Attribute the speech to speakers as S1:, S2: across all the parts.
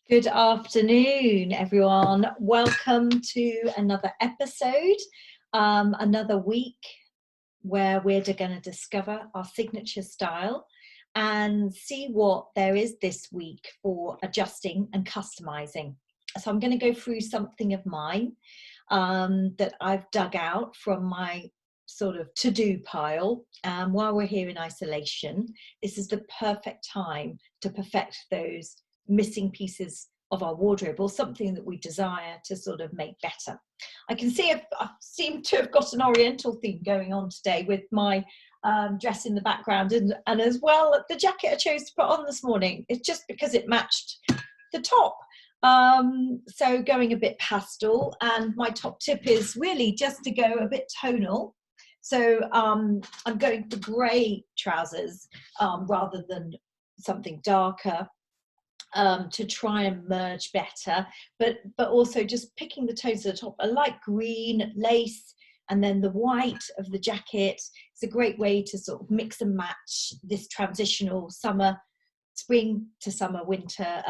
S1: Good afternoon, everyone. Welcome to another episode, another week where we're going to discover our signature style and see what there is this week for adjusting and customizing. So I'm going to go through something of mine that I've dug out from my sort of to-do pile. While we're here in isolation, this is the perfect time to perfect those missing pieces of our wardrobe or something that we desire to sort of make better. I can see I seem to have got an oriental theme going on today with my dress in the background and as well the jacket I chose to put on this morning. It's just because it matched the top. So going a bit pastel, and my top tip is really just to go a bit tonal. So I'm going for grey trousers rather than something darker. To try and merge better, but also just picking the tones at the top. A light green lace and then the white of the jacket. It's a great way to sort of mix and match this transitional summer, spring to summer, winter,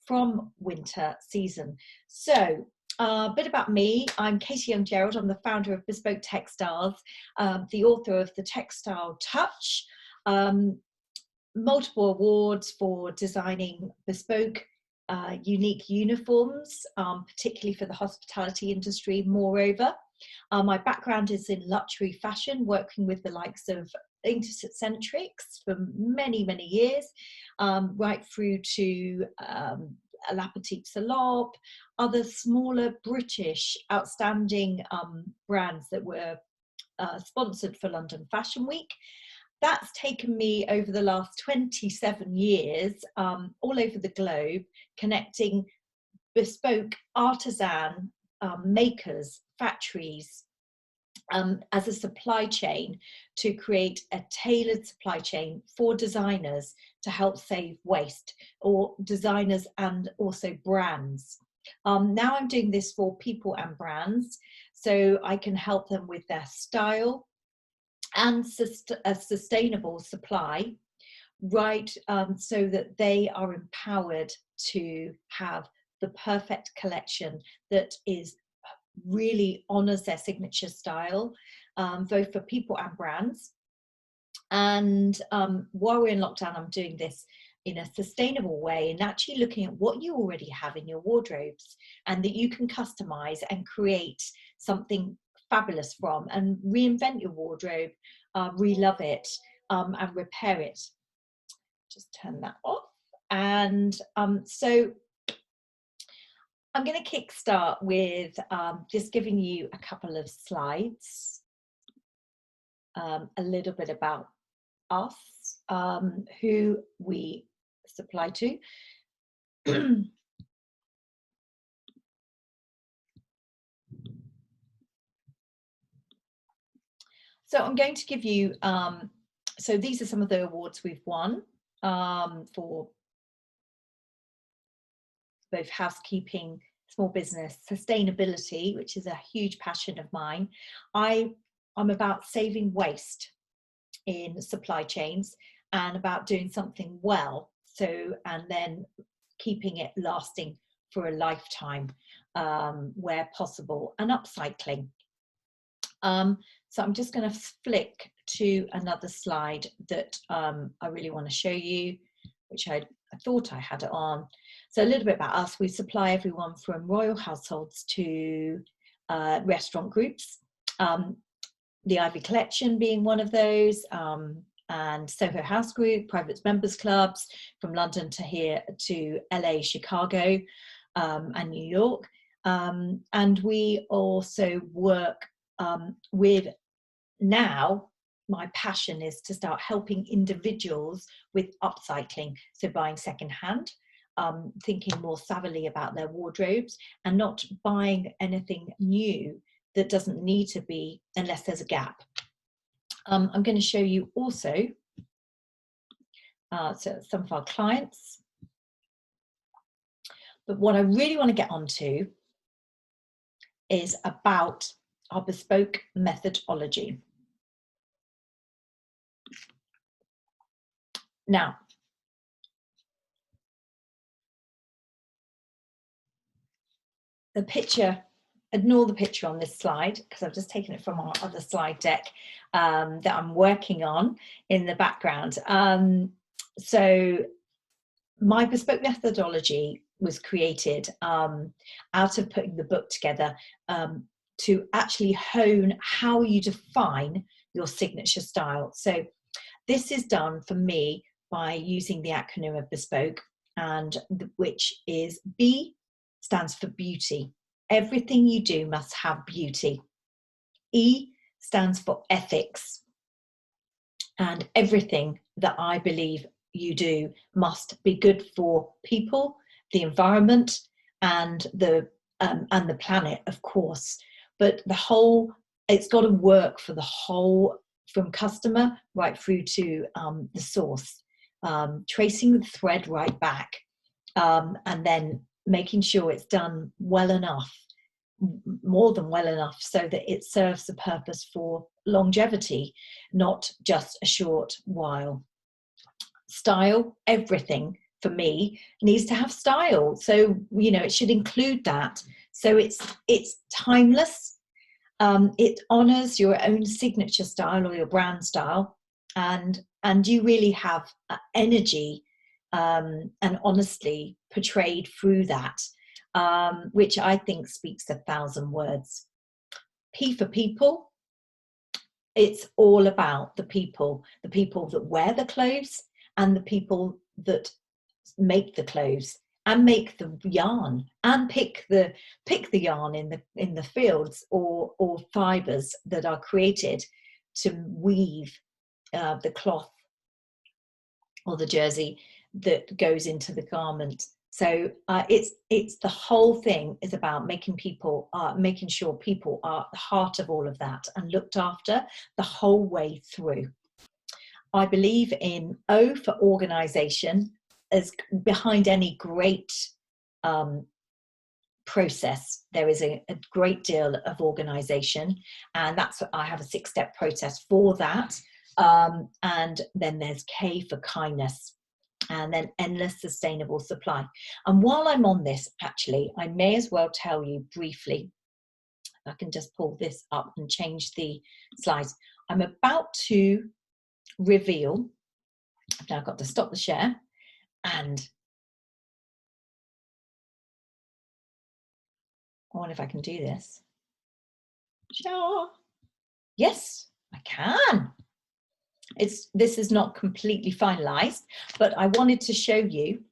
S1: from winter season. So a bit about me. I'm Katie Young-Gerald. I'm the founder of Bespoke Textiles, the author of The Textile Touch, multiple awards for designing bespoke, unique uniforms, particularly for the hospitality industry. Moreover, my background is in luxury fashion, working with the likes of Intercentrics for many, many years, right through to La Petite Salope, other smaller British outstanding brands that were sponsored for London Fashion Week. That's taken me over the last 27 years, all over the globe, connecting bespoke artisan makers, factories, as a supply chain to create a tailored supply chain for designers to help save waste, or designers and also brands. Now I'm doing this for people and brands, so I can help them with their style and a sustainable supply, right, so that they are empowered to have the perfect collection that is really honours their signature style, both for people and brands. And while we're in lockdown, I'm doing this in a sustainable way and actually looking at what you already have in your wardrobes and that you can customise and create something fabulous from, and reinvent your wardrobe, relove it, and repair it. Just turn that off. And so I'm going to kickstart with just giving you a couple of slides, a little bit about us, who we supply to. So I'm going to give you, so these are some of the awards we've won for both housekeeping, small business, sustainability, which is a huge passion of mine. I'm about saving waste in supply chains and about doing something well, so, and then keeping it lasting for a lifetime where possible, and upcycling. So I'm just going to flick to another slide that I really want to show you, which I thought I had it on. So a little bit about us. We supply everyone from royal households to restaurant groups, the Ivy Collection being one of those, and Soho House Group, private members clubs from London to here to LA, Chicago, and New York. And we also work with, now my passion is to start helping individuals with upcycling, so buying secondhand, thinking more savvily about their wardrobes and not buying anything new that doesn't need to be unless there's a gap. I'm going to show you also so some of our clients, but what I really want to get onto is about our bespoke methodology. Now, the picture, ignore the picture on this slide because I've just taken it from our other slide deck that I'm working on in the background. So my bespoke methodology was created out of putting the book together to actually hone how you define your signature style. So this is done for me by using the acronym of bespoke, and which is B stands for beauty. Everything you do must have beauty. E stands for ethics. And everything that I believe you do must be good for people, the environment, and the planet, of course. But the whole, it's got to work for the whole, from customer right through to the source, tracing the thread right back, and then making sure it's done well enough, more than well enough, so that it serves the purpose for longevity, not just a short while. Style, everything for me needs to have style, so you know it should include that. So it's timeless. It honors your own signature style or your brand style, and you really have energy and honestly portrayed through that, which I think speaks 1,000 words. P for people. It's all about the people that wear the clothes and the people that make the clothes and make the yarn and pick the yarn in the fields or fibers that are created to weave the cloth or the jersey that goes into the garment. So it's the whole thing is about making sure people are at the heart of all of that and looked after the whole way through. I believe in O for organisation, as behind any great process there is a great deal of organisation, and that's what I have a 6-step process for that. And then there's K for kindness, and then endless sustainable supply. And while I'm on this, actually, I may as well tell you briefly, I can just pull this up and change the slides. I'm about to reveal, I've now got to stop the share, and I wonder if I can do this. Sure. Yes, I can. This is not completely finalized, but I wanted to show you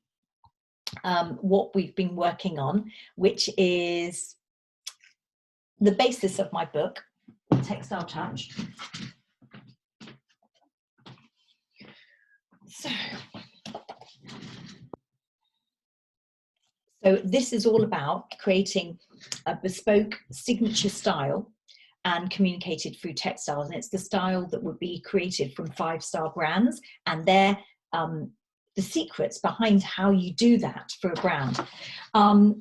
S1: what we've been working on, which is the basis of my book, Textile Touch. So this is all about creating a bespoke signature style and communicated through textiles, and it's the style that would be created from 5-star brands, and they're the secrets behind how you do that for a brand.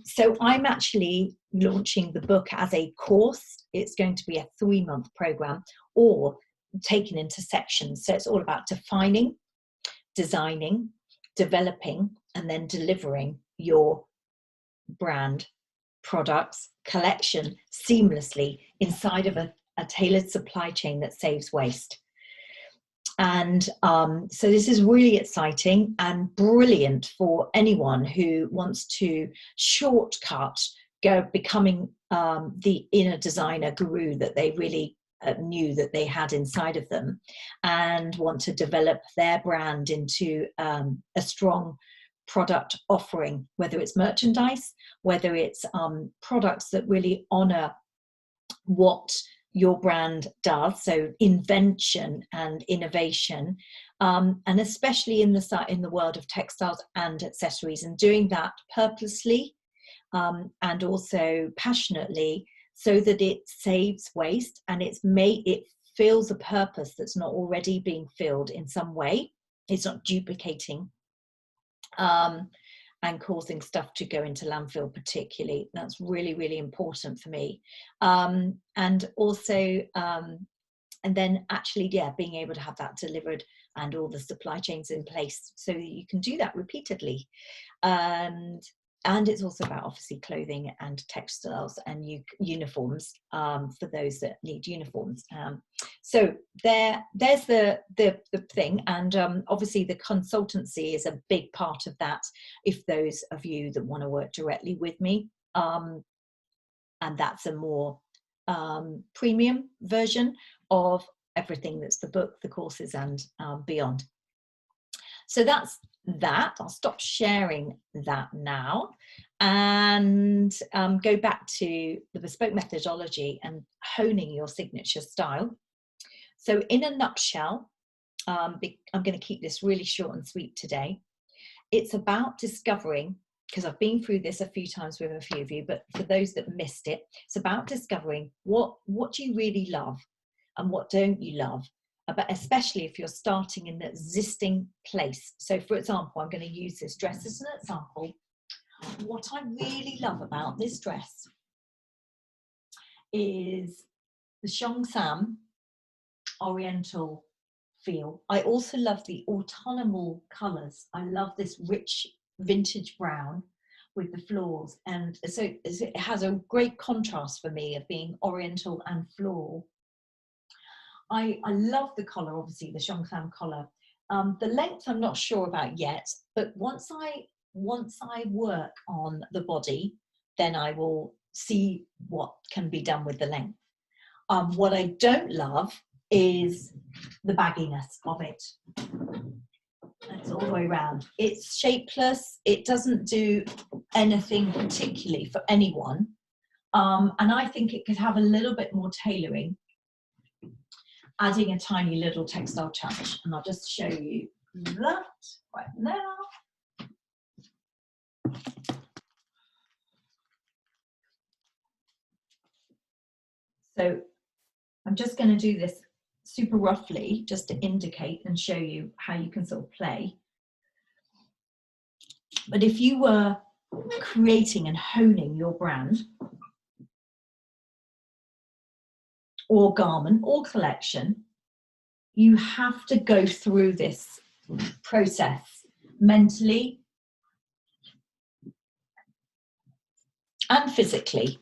S1: So I'm actually launching the book as a course. It's going to be a 3-month program, or taken into sections. So it's all about defining, designing, developing, and then delivering your brand, products, collection seamlessly inside of a tailored supply chain that saves waste. And so this is really exciting and brilliant for anyone who wants to shortcut becoming the inner designer guru that they really knew that they had inside of them, and want to develop their brand into a strong product offering, whether it's merchandise, whether it's products that really honor what your brand does, so invention and innovation, and especially in the world of textiles and accessories, and doing that purposely and also passionately, so that it saves waste and it fills a purpose that's not already being filled in some way. It's not duplicating and causing stuff to go into landfill particularly. That's really, really important for me. And also, and then actually, yeah, being able to have that delivered and all the supply chains in place so that you can do that repeatedly. And And it's also about obviously clothing and textiles and uniforms for those that need uniforms. So there's the thing, and obviously the consultancy is a big part of that. If those of you that want to work directly with me, and that's a more premium version of everything that's the book, the courses, and beyond. So that's that. I'll stop sharing that now and go back to the bespoke methodology and honing your signature style. So in a nutshell, I'm going to keep this really short and sweet today. It's about discovering, because I've been through this a few times with a few of you, but for those that missed it, it's about discovering what do you really love and what don't you love. But especially if you're starting in an existing place. So for example, I'm going to use this dress as an example. What I really love about this dress is the Cheongsam Oriental feel. I also love the autumnal colours. I love this rich vintage brown with the florals, and so it has a great contrast for me of being Oriental and floral. I love the collar, obviously the Cheongsam collar. The length I'm not sure about yet, but once I work on the body, then I will see what can be done with the length. What I don't love is the bagginess of it. It's all the way around. It's shapeless. It doesn't do anything particularly for anyone. And I think it could have a little bit more tailoring, adding a tiny little textile touch. And I'll just show you that right now. So I'm just going to do this super roughly just to indicate and show you how you can sort of play. But if you were creating and honing your brand or garment or collection, you have to go through this process mentally and physically.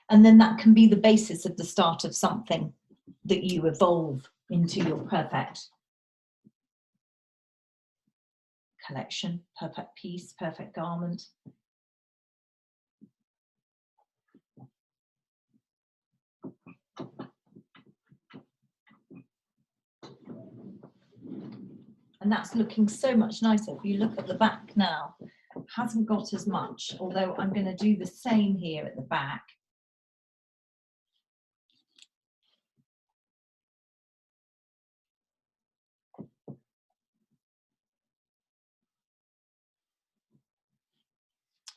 S1: And then that can be the basis of the start of something that you evolve into your perfect collection, perfect piece, perfect garment. And that's looking so much nicer. If you look at the back now, it hasn't got as much, although I'm going to do the same here at the back.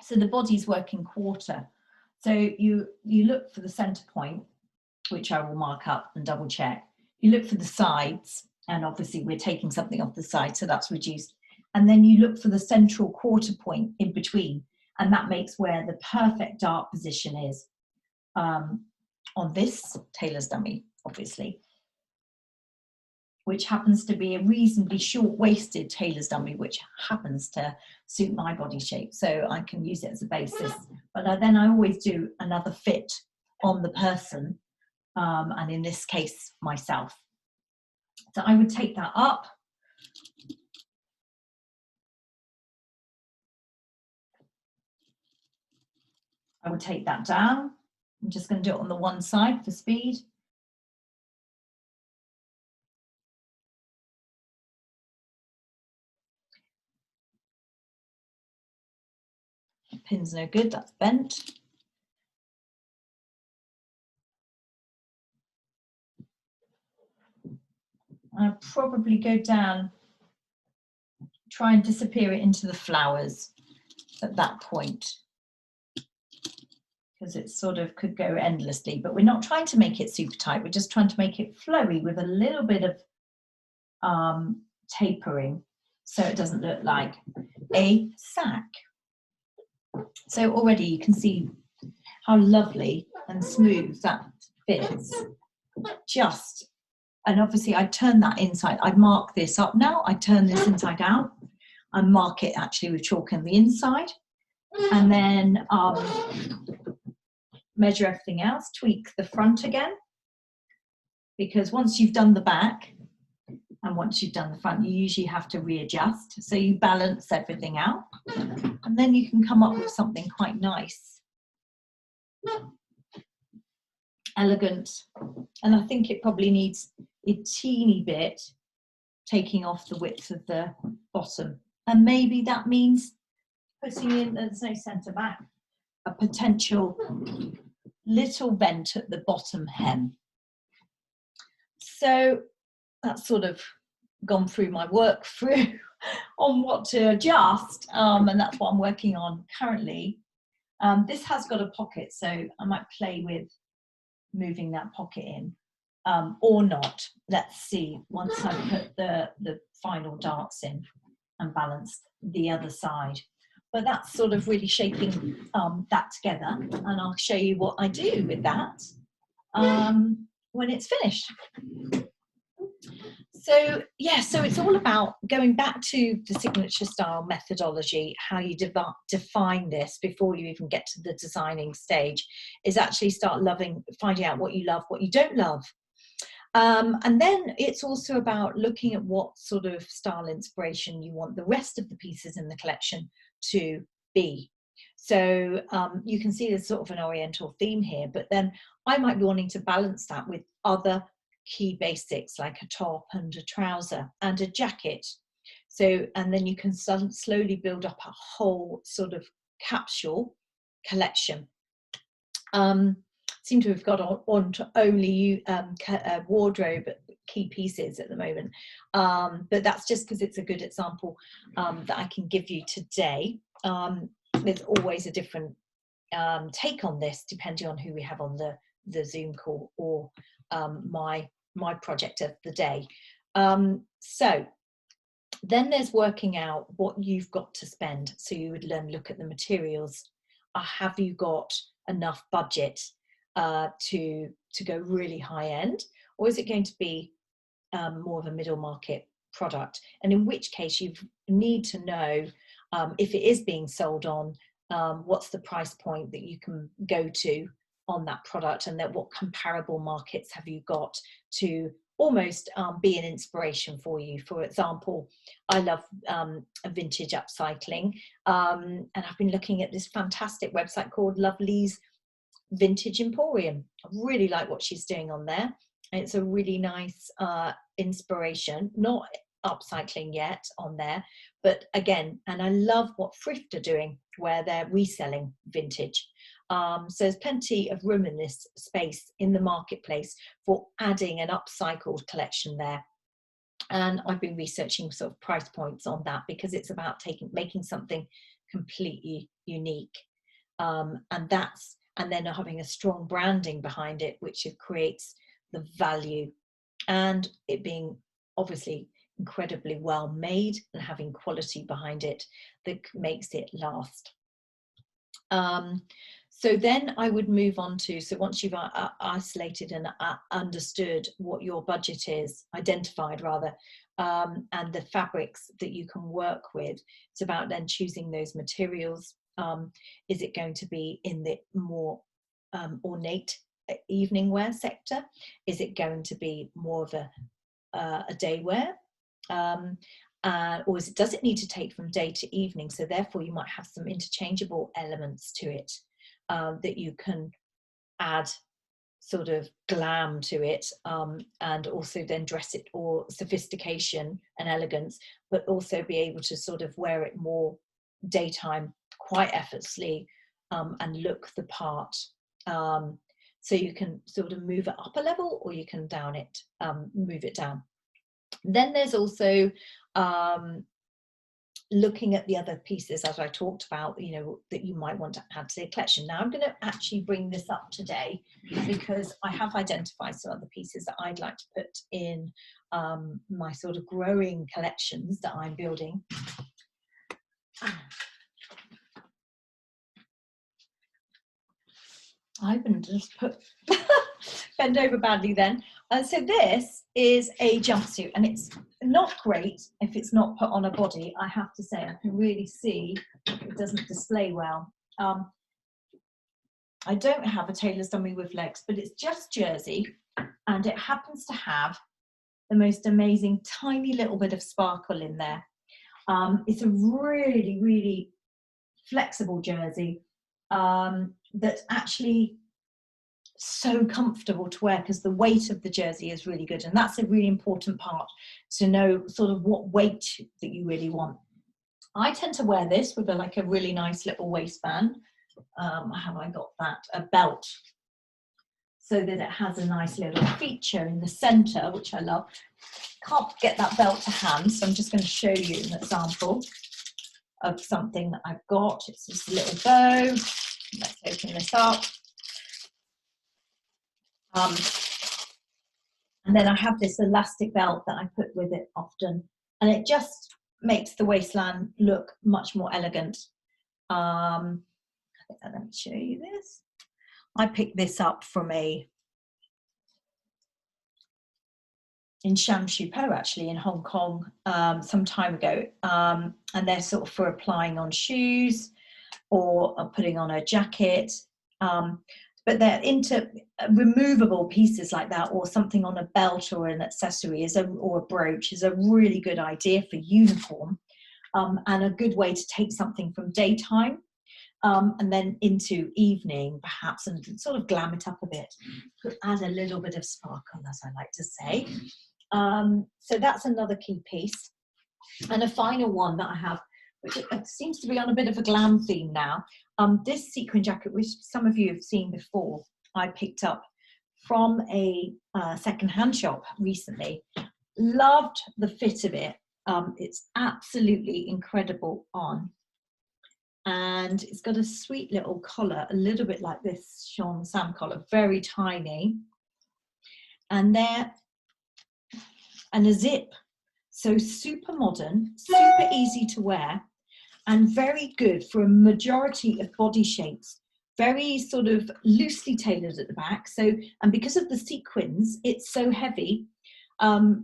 S1: So the body's working quarter. So you look for the center point, which I will mark up and double check. You look for the sides, and obviously we're taking something off the side, so that's reduced. And then you look for the central quarter point in between, and that makes where the perfect dart position is on this tailor's dummy, obviously, which happens to be a reasonably short-waisted tailor's dummy, which happens to suit my body shape, so I can use it as a basis. But then I always do another fit on the person, and in this case, myself. So I would take that up. I would take that down. I'm just going to do it on the one side for speed. Pin's no good, that's bent. I'll probably go down, try and disappear it into the flowers at that point, because it sort of could go endlessly, but we're not trying to make it super tight, we're just trying to make it flowy with a little bit of tapering, so it doesn't look like a sack. So already you can see how lovely and smooth that fits. Just, and obviously I turn that inside, I mark this up now, I turn this inside out, and mark it actually with chalk on the inside, and then measure everything else, tweak the front again, because once you've done the back and once you've done the front, you usually have to readjust. So you balance everything out, and then you can come up with something quite nice, elegant. And I think it probably needs a teeny bit taking off the width of the bottom, and maybe that means putting in, there's no centre back, a potential little vent at the bottom hem. So that's sort of gone through my work through on what to adjust, and that's what I'm working on currently. This has got a pocket, so I might play with moving that pocket in, or not. Let's see, once I put the final darts in and balance the other side. But that's sort of really shaping that together, and I'll show you what I do with that when it's finished. So yeah, so it's all about going back to the signature style methodology. How you define this before you even get to the designing stage is actually start finding out what you love, what you don't love. And then it's also about looking at what sort of style inspiration you want the rest of the pieces in the collection to be. So you can see there's sort of an oriental theme here, but then I might be wanting to balance that with other key basics like a top and a trouser and a jacket. So, and then you can slowly build up a whole sort of capsule collection. Seem to have got on to only wardrobe key pieces at the moment, but that's just because it's a good example that I can give you today. There's always a different take on this depending on who we have on the Zoom call or my project of the day. So then there's working out what you've got to spend. So you would then look at the materials. Have you got enough budget to go really high end, or is it going to be more of a middle market product? And in which case you need to know if it is being sold on, what's the price point that you can go to on that product, and that what comparable markets have you got to almost be an inspiration for you. For example, I love vintage upcycling, and I've been looking at this fantastic website called Lovely's Vintage Emporium. I really like what she's doing on there. It's a really nice inspiration, not upcycling yet on there, but again, and I love what Thrift are doing where they're reselling vintage. So there's plenty of room in this space in the marketplace for adding an upcycled collection there. And I've been researching sort of price points on that because it's about making something completely unique. And then having a strong branding behind it, which creates the value, and it being obviously incredibly well made and having quality behind it that makes it last. So then I would move on to, so once you've isolated and understood what your budget is, identified rather, and the fabrics that you can work with, it's about then choosing those materials. Is it going to be in the more ornate evening wear sector? Is it going to be more of a day wear? Or does it need to take from day to evening? So therefore you might have some interchangeable elements to it that you can add sort of glam to it, and also then dress it or sophistication and elegance, but also be able to sort of wear it more daytime quite effortlessly and look the part. So you can sort of move it up a level, or you can move it down. Then there's also looking at the other pieces, as I talked about, you know, that you might want to add to the collection. Now I'm going to actually bring this up today because I have identified some other pieces that I'd like to put in my sort of growing collections that I'm building. I haven't just put bend over badly then. So this is a jumpsuit, and it's not great if it's not put on a body, I have to say. I can really see it doesn't display well. I don't have a tailor's dummy with legs, but it's just jersey, and it happens to have the most amazing tiny little bit of sparkle in there. It's a really, really flexible jersey that's actually so comfortable to wear because the weight of the jersey is really good, and that's a really important part to know sort of what weight that you really want. I tend to wear this with a really nice little waistband. How have I got that? A belt, so that it has a nice little feature in the center, which I love. Can't get that belt to hand, so I'm just going to show you an example of something that I've got. It's just a little bow. Let's open this up. And then I have this elastic belt that I put with it often, and it just makes the waistline look much more elegant. Let me show you this. I picked this up from in Shamshu Po, actually, in Hong Kong some time ago, and they're sort of for applying on shoes or putting on a jacket, but they're into removable pieces like that, or something on a belt or an accessory or a brooch is a really good idea for uniform, and a good way to take something from daytime and then into evening perhaps, and sort of glam it up a bit, add a little bit of sparkle, as I like to say. So that's another key piece. And a final one that I have, which seems to be on a bit of a glam theme now, this sequin jacket, which some of you have seen before, I picked up from a second-hand shop recently. Loved the fit of it. It's absolutely incredible on. And it's got a sweet little collar, a little bit like this Sean Sam collar, very tiny. And a zip. So super modern, super easy to wear, and very good for a majority of body shapes. Very sort of loosely tailored at the back. So, and because of the sequins, it's so heavy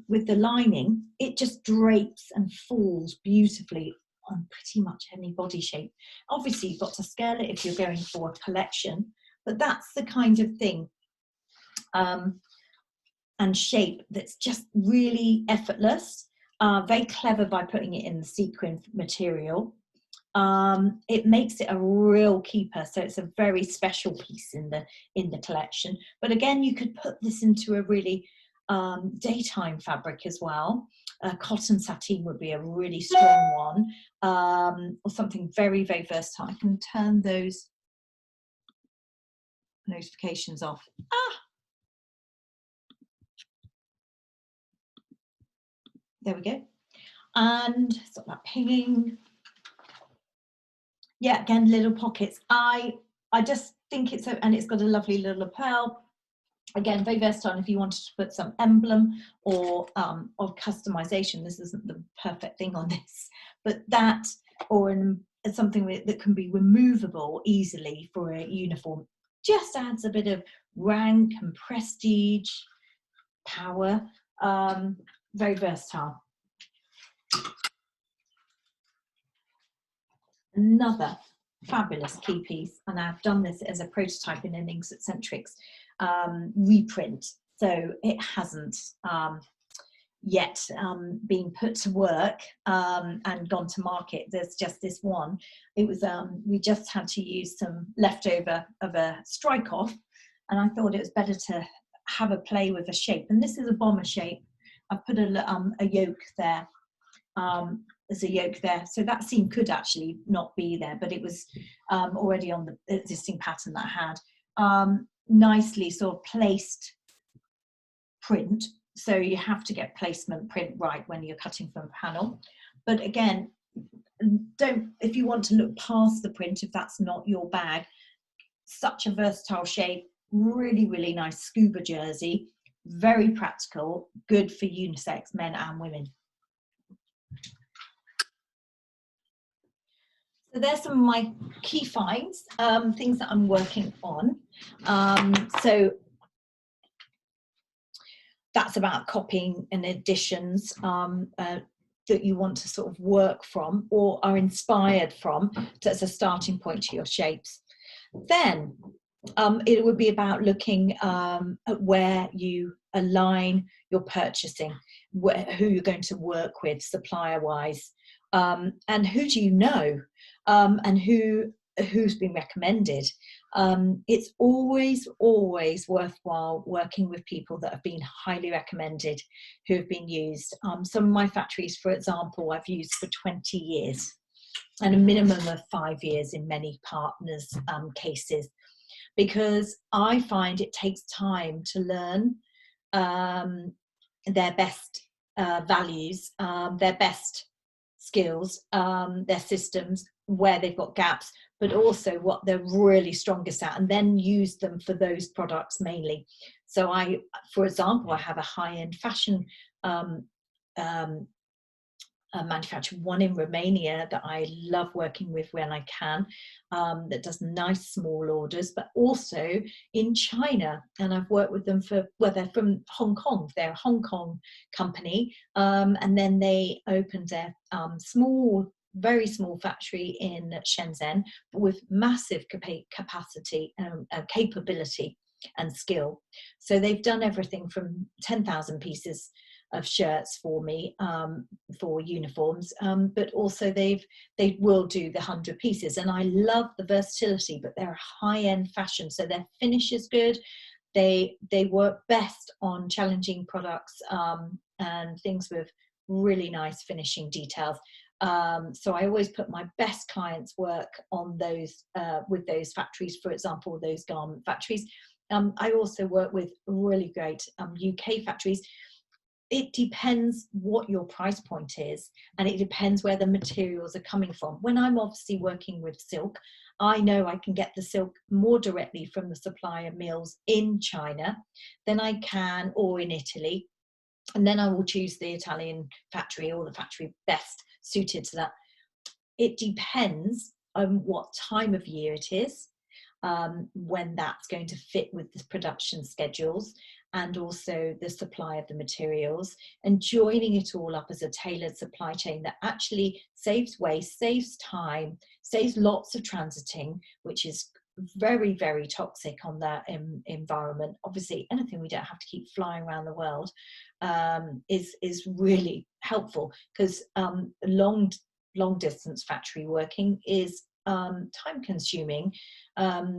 S1: with the lining, it just drapes and falls beautifully on pretty much any body shape. Obviously, you've got to scale it if you're going for a collection, but that's the kind of thing and shape that's just really effortless. Very clever by putting it in the sequin material. It makes it a real keeper, so it's a very special piece in the collection. But again, you could put this into a really daytime fabric as well. Cotton sateen would be a really strong one, or something very, very versatile. I can turn those notifications off. There we go. And stop that pinging. Yeah, again, little pockets. I just think it's and it's got a lovely little lapel. Again, very versatile. If you wanted to put some emblem or customization, this isn't the perfect thing on this, but that, or something that can be removable easily for a uniform, just adds a bit of rank and prestige, power. Very versatile. Another fabulous key piece, and I've done this as a prototype in an Inks Eccentrics reprint, so it hasn't yet been put to work and gone to market. There's just this one. It was we just had to use some leftover of a strike off, and I thought it was better to have a play with a shape, and this is a bomber shape. I've put a yoke there. There's a yoke there, so that seam could actually not be there, but it was already on the existing pattern that I had. Nicely sort of placed print, so you have to get placement print right when you're cutting from a panel. But again, if you want to look past the print, if that's not your bag, such a versatile shape, really, really nice scuba jersey, very practical, good for unisex, men and women. So there's some of my key finds, things that I'm working on. So that's about copying and additions that you want to sort of work from or are inspired from. That's a starting point to your shapes. Then it would be about looking at where you align your purchasing, who you're going to work with supplier wise, and who do you know, and who's been recommended. It's always worthwhile working with people that have been highly recommended, who have been used. Some of my factories, for example, I've used for 20 years and a minimum of 5 years in many partners' cases, because I find it takes time to learn their best values, their best skills, their systems, where they've got gaps, but also what they're really strongest at, and then use them for those products mainly. So for example, I have a high-end fashion manufacturer, one in Romania that I love working with when I can, that does nice small orders, but also in China. And I've worked with them they're from Hong Kong. They're a Hong Kong company. And then they opened their very small factory in Shenzhen with massive capacity, capability and skill. So they've done everything from 10,000 pieces of shirts for me, for uniforms, but also they will do the 100 pieces, and I love the versatility. But they're high-end fashion, so their finish is good. They work best on challenging products and things with really nice finishing details. So I always put my best clients' work on those with those factories, for example, those garment factories. I also work with really great UK factories. It depends what your price point is, and it depends where the materials are coming from. When I'm obviously working with silk, I know I can get the silk more directly from the supplier mills in China than I can, or in Italy. And then I will choose the Italian factory or the factory best suited to that. It depends on what time of year it is, when that's going to fit with the production schedules, and also the supply of the materials, and joining it all up as a tailored supply chain that actually saves waste, saves time, saves lots of transiting, which is very, very toxic on that environment. Obviously, anything we don't have to keep flying around the world is really helpful, because long distance factory working is time consuming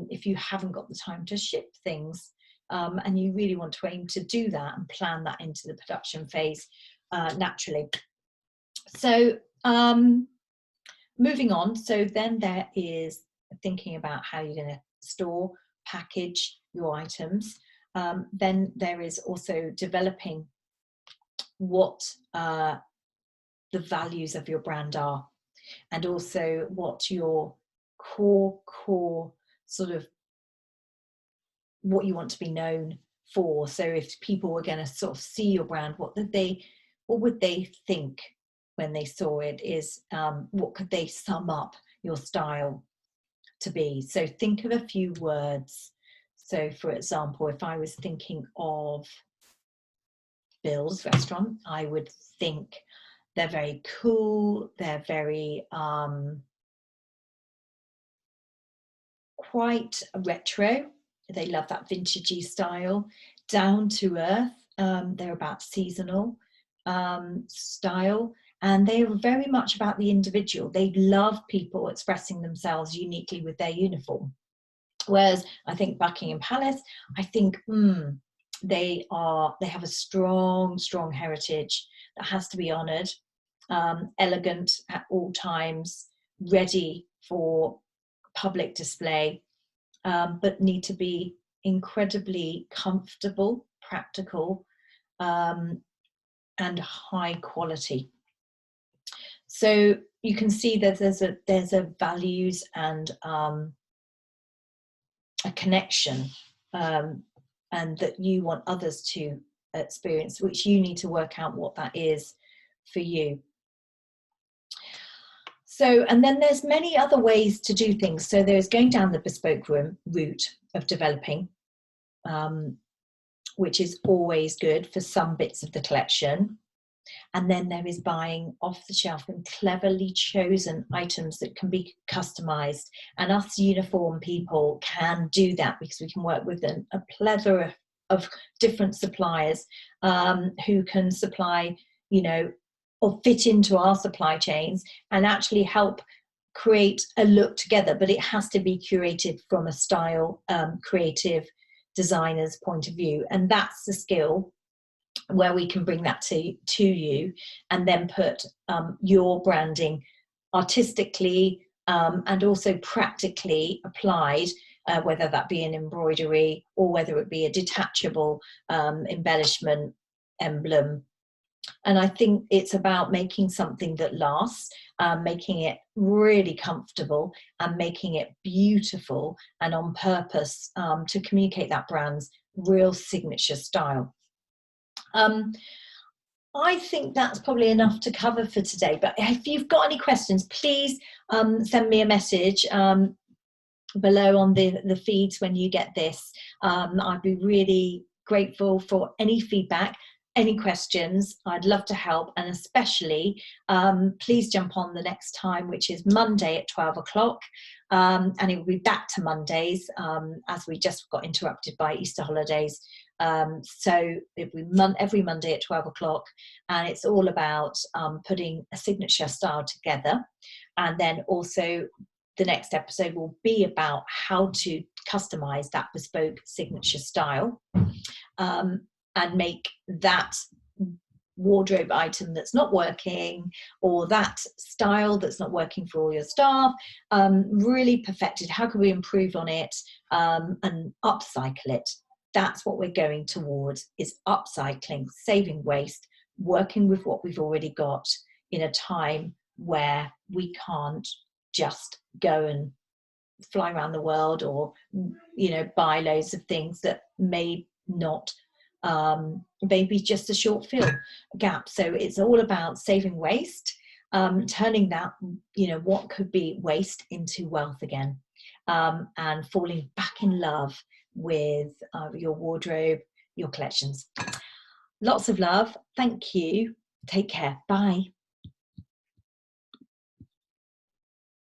S1: if you haven't got the time to ship things. And you really want to aim to do that and plan that into the production phase naturally. So moving on, so then there is thinking about how you're going to store, package your items. Then there is also developing what the values of your brand are, and also what your core sort of what you want to be known for. So if people were going to sort of see your brand, what would they think when they saw it? Is what could they sum up your style to be? So think of a few words. So for example, if I was thinking of Bill's restaurant, I would think they're very cool, they're very quite retro. They love that vintagey style, down to earth. They're about seasonal style, and they are very much about the individual. They love people expressing themselves uniquely with their uniform. Whereas I think Buckingham Palace, I think they have a strong heritage that has to be honoured, elegant at all times, ready for public display, but need to be incredibly comfortable, practical, and high quality. So you can see that there's a values and a connection, and that you want others to experience, which you need to work out what that is for you. So, and then there's many other ways to do things. So there's going down the bespoke route of developing which is always good for some bits of the collection. And then there is buying off the shelf and cleverly chosen items that can be customized. And us uniform people can do that because we can work with a plethora of different suppliers who can supply, you know, or fit into our supply chains and actually help create a look together. But it has to be curated from a style, creative designer's point of view. And that's the skill where we can bring that to you and then put your branding artistically and also practically applied, whether that be an embroidery or whether it be a detachable embellishment emblem. And I think it's about making something that lasts, making it really comfortable and making it beautiful and on purpose to communicate that brand's real signature style. I think that's probably enough to cover for today, but if you've got any questions, please send me a message below on the feeds when you get this. I'd be really grateful for any feedback, any questions. I'd love to help, and especially please jump on the next time, which is Monday at 12 o'clock. And it will be back to Mondays as we just got interrupted by Easter holidays. So it'll be every Monday at 12 o'clock, and it's all about putting a signature style together. And then also the next episode will be about how to customize that bespoke signature style and make that wardrobe item that's not working or that style that's not working for all your staff really perfected. How can we improve on it and upcycle it? That's what we're going towards, is upcycling, saving waste, working with what we've already got in a time where we can't just go and fly around the world or, you know, buy loads of things that may not maybe just a short fill gap. So it's all about saving waste, turning that, you know, what could be waste into wealth again, and falling back in love with your wardrobe, your collections. Lots of love. Thank you. Take care. Bye.